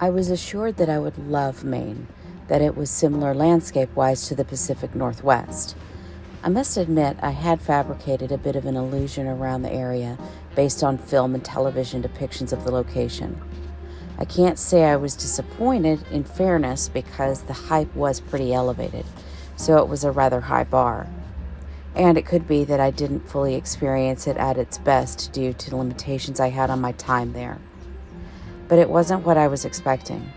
I was assured that I would love Maine, that it was similar landscape-wise to the Pacific Northwest. I must admit I had fabricated a bit of an illusion around the area based on film and television depictions of the location. I can't say I was disappointed, in fairness, because the hype was pretty elevated, so it was a rather high bar. And it could be that I didn't fully experience it at its best due to limitations I had on my time there. But it wasn't what I was expecting.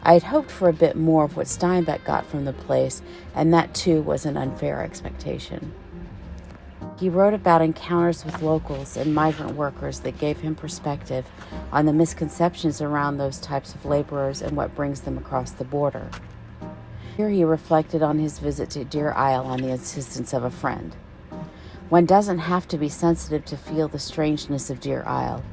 I had hoped for a bit more of what Steinbeck got from the place, and that too was an unfair expectation. He wrote about encounters with locals and migrant workers that gave him perspective on the misconceptions around those types of laborers and what brings them across the border. Here he reflected on his visit to Deer Isle on the insistence of a friend. One doesn't have to be sensitive to feel the strangeness of Deer Isle.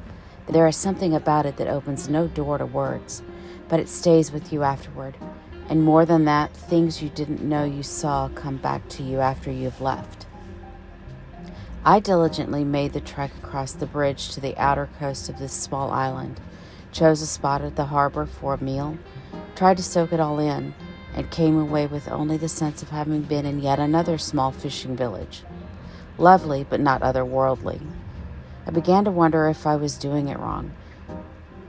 There is something about it that opens no door to words, but it stays with you afterward. And more than that, things you didn't know you saw come back to you after you've left. I diligently made the trek across the bridge to the outer coast of this small island, chose a spot at the harbor for a meal, tried to soak it all in, and came away with only the sense of having been in yet another small fishing village. Lovely, but not otherworldly. I began to wonder if I was doing it wrong,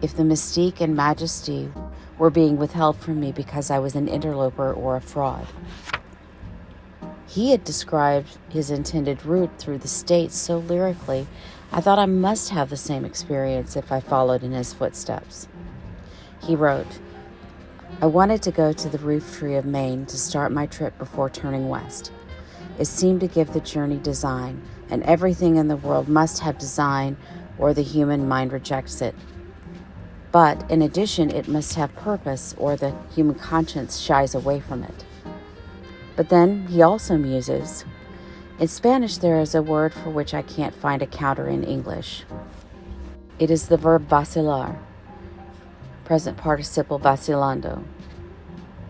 if the mystique and majesty were being withheld from me because I was an interloper or a fraud. He had described his intended route through the States so lyrically, I thought I must have the same experience if I followed in his footsteps. He wrote, I wanted to go to the roof tree of Maine to start my trip before turning west. It seemed to give the journey design, and everything in the world must have design or the human mind rejects it. But in addition, it must have purpose or the human conscience shies away from it. But then he also muses. In Spanish, there is a word for which I can't find a counter in English. It is the verb vacilar, present participle vacilando.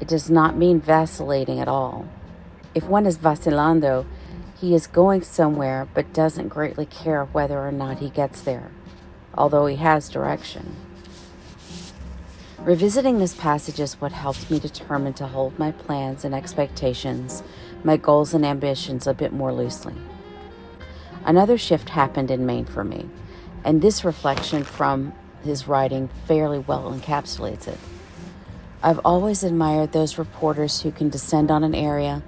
It does not mean vacillating at all. If one is vacilando, he is going somewhere but doesn't greatly care whether or not he gets there, although he has direction. Revisiting this passage is what helped me determine to hold my plans and expectations, my goals and ambitions a bit more loosely. Another shift happened in Maine for me, and this reflection from his writing fairly well encapsulates it. I've always admired those reporters who can descend on an area,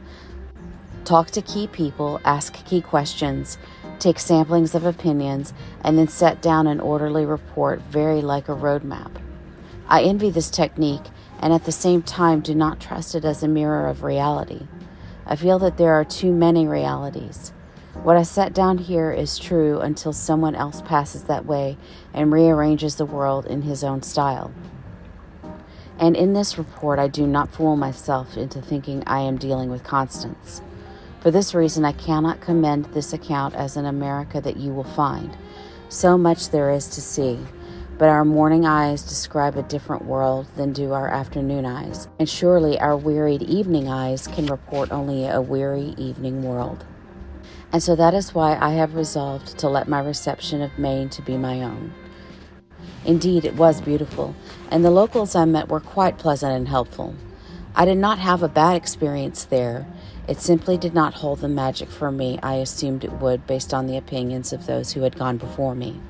talk to key people, ask key questions, take samplings of opinions, and then set down an orderly report very like a roadmap. I envy this technique and at the same time do not trust it as a mirror of reality. I feel that there are too many realities. What I set down here is true until someone else passes that way and rearranges the world in his own style. And in this report, I do not fool myself into thinking I am dealing with constants. For this reason, I cannot commend this account as an America that you will find. So much there is to see. But our morning eyes describe a different world than do our afternoon eyes, and surely our wearied evening eyes can report only a weary evening world. And so that is why I have resolved to let my reception of Maine to be my own. Indeed, it was beautiful, and the locals I met were quite pleasant and helpful. I did not have a bad experience there. It simply did not hold the magic for me I assumed it would based on the opinions of those who had gone before me.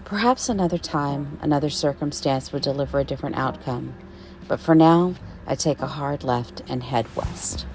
Perhaps another time, another circumstance would deliver a different outcome. But for now, I take a hard left and head west.